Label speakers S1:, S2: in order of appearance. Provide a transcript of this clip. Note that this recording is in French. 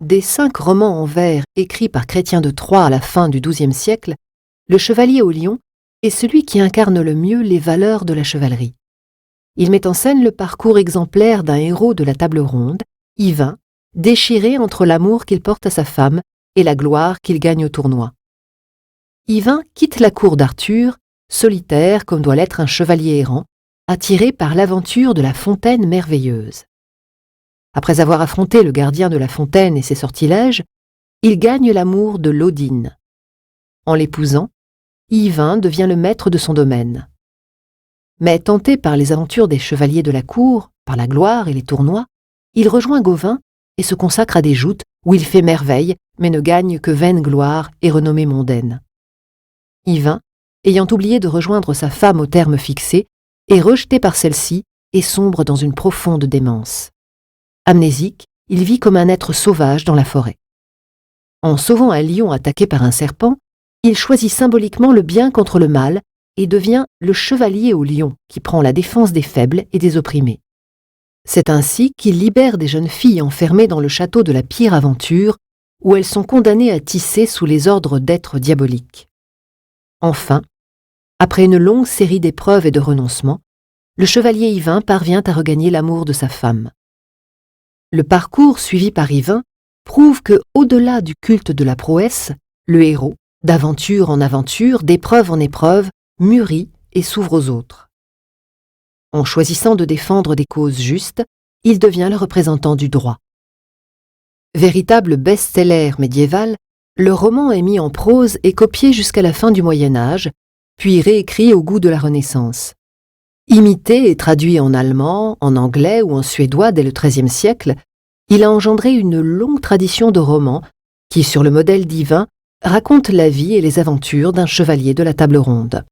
S1: Des 5 romans en vers écrits par Chrétien de Troyes à la fin du XIIe siècle, Le Chevalier au lion est celui qui incarne le mieux les valeurs de la chevalerie. Il met en scène le parcours exemplaire d'un héros de la table ronde, Yvain, déchiré entre l'amour qu'il porte à sa femme et la gloire qu'il gagne au tournoi. Yvain quitte la cour d'Arthur, solitaire comme doit l'être un chevalier errant, attiré par l'aventure de la fontaine merveilleuse. Après avoir affronté le gardien de la fontaine et ses sortilèges, il gagne l'amour de l'Odine. En l'épousant, Yvain devient le maître de son domaine. Mais tenté par les aventures des chevaliers de la cour, par la gloire et les tournois, il rejoint Gauvin et se consacre à des joutes où il fait merveille, mais ne gagne que vaine gloire et renommée mondaine. Yvain, ayant oublié de rejoindre sa femme au terme fixé, est rejeté par celle-ci et sombre dans une profonde démence. Amnésique, il vit comme un être sauvage dans la forêt. En sauvant un lion attaqué par un serpent, il choisit symboliquement le bien contre le mal et devient le chevalier au lion qui prend la défense des faibles et des opprimés. C'est ainsi qu'il libère des jeunes filles enfermées dans le château de la pire aventure, où elles sont condamnées à tisser sous les ordres d'êtres diaboliques. Enfin, après une longue série d'épreuves et de renoncements, le chevalier Yvain parvient à regagner l'amour de sa femme. Le parcours suivi par Yvain prouve que, au-delà du culte de la prouesse, le héros, d'aventure en aventure, d'épreuve en épreuve, mûrit et s'ouvre aux autres. En choisissant de défendre des causes justes, il devient le représentant du droit. Véritable best-seller médiéval, le roman est mis en prose et copié jusqu'à la fin du Moyen Âge, puis réécrit au goût de la Renaissance. Imité et traduit en allemand, en anglais ou en suédois dès le XIIIe siècle, il a engendré une longue tradition de romans qui, sur le modèle d'Yvain, raconte la vie et les aventures d'un chevalier de la table ronde.